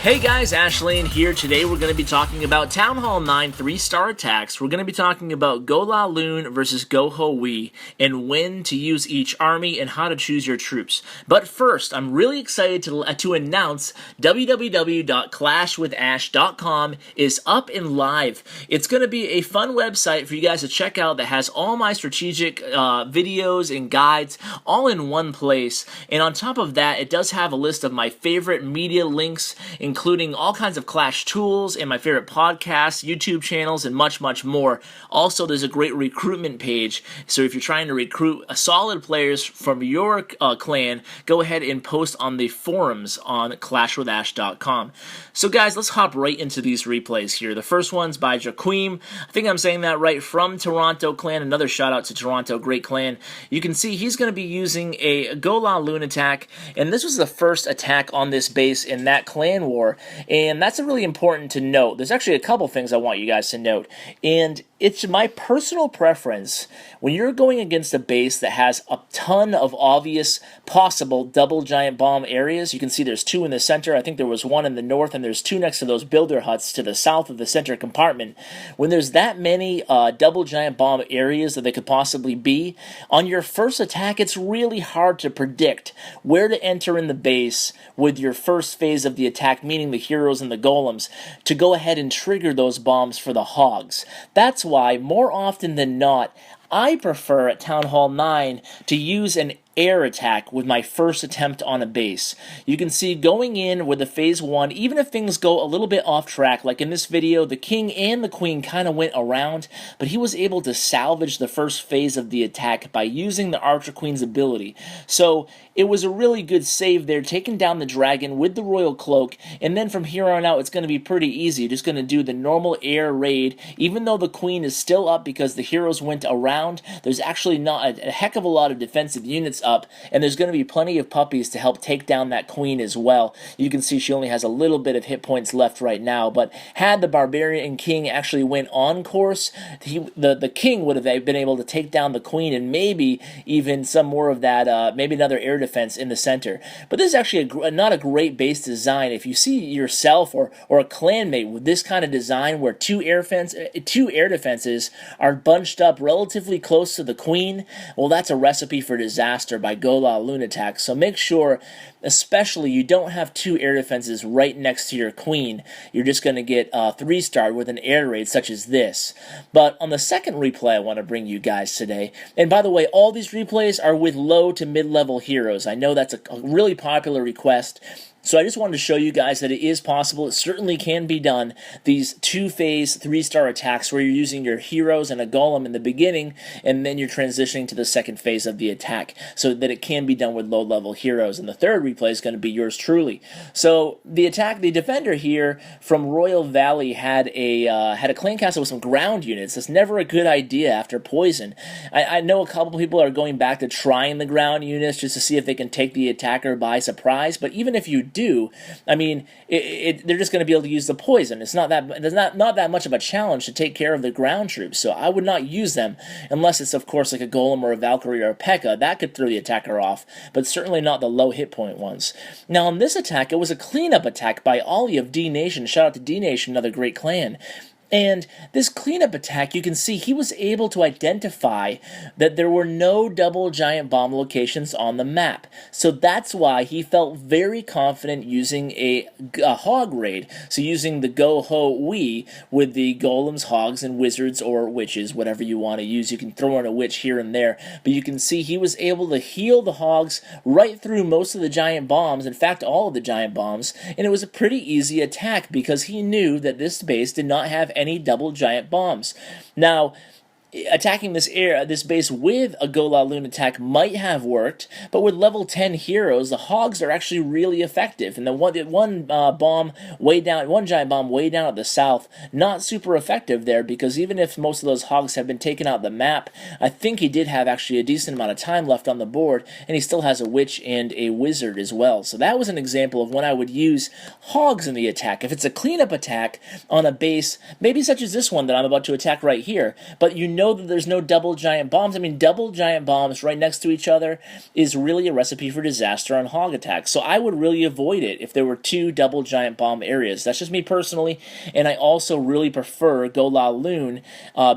Hey guys, Ashlane here. Today we're going to be talking about Town Hall 9 3-star attacks. We're going to be talking about GoLaLoon versus GoHoWi and when to use each army and how to choose your troops. But first, I'm really excited to announce www.clashwithash.com is up and live. It's going to be a fun website for you guys to check out that has all my strategic videos and guides all in one place. And on top of that, it does have a list of my favorite media links, including all kinds of Clash tools and my favorite podcasts, YouTube channels, and much, much more. Also, there's a great recruitment page, so if you're trying to recruit solid players from your clan, go ahead and post on the forums on ClashWithAsh.com. So guys, let's hop right into these replays here. The first one's by Jaqueem. I think I'm saying that right, from Toronto clan. Another shout out to Toronto, great clan. You can see he's going to be using a GoLaLoon attack, and this was the first attack on this base in that clan war. And that's really important to note. There's actually a couple things I want you guys to note. And it's my personal preference when you're going against a base that has a ton of obvious possible double giant bomb areas. You can see there's two in the center. I think there was one in the north, and there's two next to those builder huts to the south of the center compartment. When there's that many double giant bomb areas that they could possibly be, on your first attack, it's really hard to predict where to enter in the base with your first phase of the attack, meaning the heroes and the golems, to go ahead and trigger those bombs for the hogs. That's why, more often than not, I prefer at Town Hall 9 to use an air attack with my first attempt on a base. You can see going in with the phase 1, even if things go a little bit off track, like in this video, the king and the queen kind of went around, but he was able to salvage the first phase of the attack by using the Archer Queen's ability. So it was a really good save there, taking down the dragon with the Royal Cloak, and then from here on out it's going to be pretty easy. You're just going to do the normal air raid. Even though the queen is still up because the heroes went around, there's actually not a heck of a lot of defensive units up, and there's going to be plenty of puppies to help take down that queen as well. You can see she only has a little bit of hit points left right now, but had the barbarian king actually went on course, the king would have been able to take down the queen and maybe even some more of that, maybe another air defense in the center. But this is actually not a great base design. If you see yourself or a clanmate with this kind of design where two air defenses are bunched up relatively close to the queen, well, that's a recipe for disaster by GoLaLoon attacks. So make sure, especially, you don't have two air defenses right next to your queen. You're just going to get 3-starred with an air raid such as this. But on the second replay I want to bring you guys today, and by the way, all these replays are with low to mid-level heroes. I know that's a really popular request. So I just wanted to show you guys that it is possible. It certainly can be done. These 2-phase 3-star attacks where you're using your heroes and a golem in the beginning, and then you're transitioning to the second phase of the attack, so that it can be done with low-level heroes. And the third replay is going to be yours truly. So the defender here from Royal Valley had a clan castle with some ground units. That's never a good idea after poison. I know a couple people are going back to trying the ground units just to see if they can take the attacker by surprise, but even if you do, I mean, they're just going to be able to use the poison. It's not that much of a challenge to take care of the ground troops, so I would not use them unless it's, of course, like a golem or a Valkyrie or a P.E.K.K.A. That could throw the attacker off, but certainly not the low hit point ones. Now, on this attack, it was a cleanup attack by Ollie of Th9. Shout out to Th9, another great clan. And this cleanup attack, you can see he was able to identify that there were no double giant bomb locations on the map. So that's why he felt very confident using a hog raid. So using the GoHoWi with the golems, hogs, and wizards or witches, whatever you want to use. You can throw in a witch here and there. But you can see he was able to heal the hogs right through most of the giant bombs. In fact, all of the giant bombs. And it was a pretty easy attack because he knew that this base did not have any double giant bombs. Now, attacking this base with a GoLaLoon attack might have worked, but with level 10 heroes, the hogs are actually really effective. And the one giant bomb way down at the south, not super effective there, because even if most of those hogs have been taken out of the map, I think he did have actually a decent amount of time left on the board, and he still has a witch and a wizard as well. So that was an example of when I would use hogs in the attack. If it's a cleanup attack on a base, maybe such as this one that I'm about to attack right here, but you know know that there's no double giant bombs. I mean, double giant bombs right next to each other is really a recipe for disaster on hog attacks. So I would really avoid it if there were two double giant bomb areas. That's just me personally, and I also really prefer GoLaLoon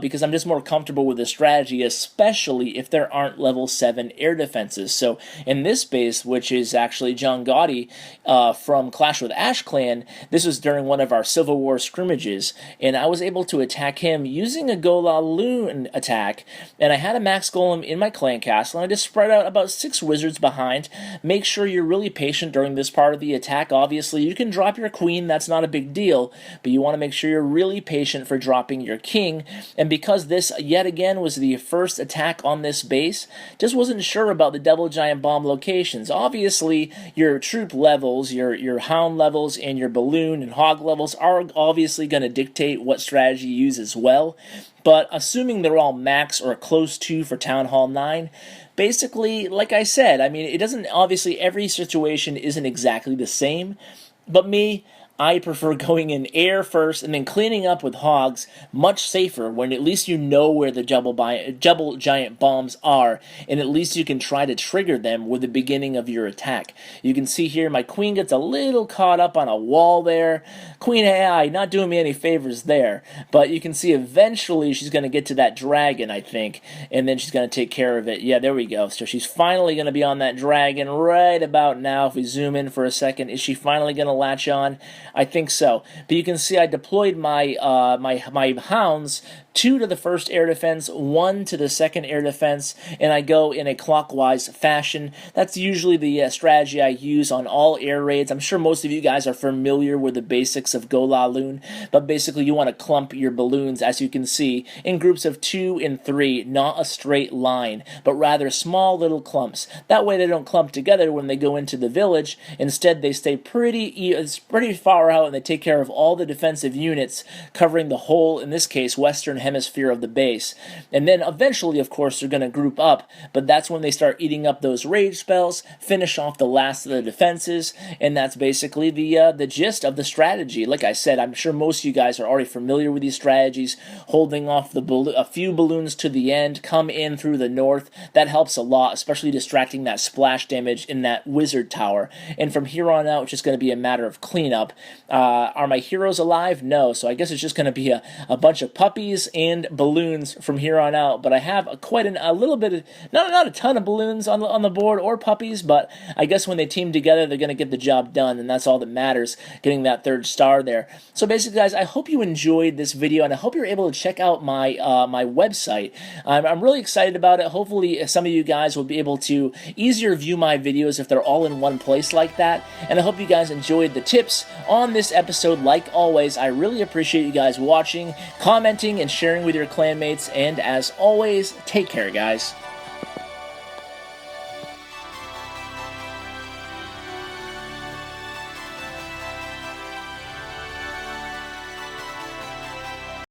because I'm just more comfortable with the strategy, especially if there aren't level 7 air defenses. So in this base, which is actually John Gotti from CoC-ClashWithAsh clan, this was during one of our Civil War scrimmages, and I was able to attack him using a GoLaLoon attack, and I had a max golem in my clan castle, and I just spread out about 6 wizards behind. Make sure you're really patient during this part of the attack. Obviously, you can drop your queen, that's not a big deal, but you want to make sure you're really patient for dropping your king. And because this, yet again, was the first attack on this base, just wasn't sure about the double giant bomb locations. Obviously, your troop levels, your hound levels, and your balloon and hog levels are obviously going to dictate what strategy you use as well. But assuming they're all max or close to for Town Hall 9, basically, like I said, I mean, it doesn't, obviously, every situation isn't exactly the same, but I prefer going in air first and then cleaning up with hogs, much safer when at least you know where the double giant bombs are, and at least you can try to trigger them with the beginning of your attack. You can see here my queen gets a little caught up on a wall there. Queen AI not doing me any favors there, but you can see eventually she's going to get to that dragon, I think, and then she's going to take care of it. Yeah, there we go. So she's finally going to be on that dragon right about now. If we zoom in for a second, is she finally going to latch on? I think so. But you can see I deployed my my hounds, 2 to the first air defense, 1 to the second air defense, and I go in a clockwise fashion. That's usually the strategy I use on all air raids. I'm sure most of you guys are familiar with the basics of GoLaLoon, but basically you want to clump your balloons, as you can see, in groups of 2 and 3, not a straight line, but rather small little clumps. That way they don't clump together when they go into the village. Instead, they stay pretty far out, and they take care of all the defensive units, covering the whole, in this case, western hemisphere of the base. And then eventually, of course, they're going to group up, but that's when they start eating up those rage spells, finish off the last of the defenses, and that's basically the gist of the strategy. Like I said, I'm sure most of you guys are already familiar with these strategies, holding off a few balloons to the end, come in through the north. That helps a lot, especially distracting that splash damage in that wizard tower. And from here on out, it's just going to be a matter of cleanup. Are my heroes alive? No, so I guess it's just going to be a bunch of puppies and balloons from here on out, but I have quite a little bit of, not a ton of balloons on the board or puppies, but I guess when they team together, they're going to get the job done, and that's all that matters, getting that 3rd star there. So basically, guys, I hope you enjoyed this video, and I hope you're able to check out my my website. I'm really excited about it. Hopefully, some of you guys will be able to easier view my videos if they're all in one place like that, and I hope you guys enjoyed the tips on this episode. Like always, I really appreciate you guys watching, commenting, and sharing with your clanmates, and as always, take care, guys.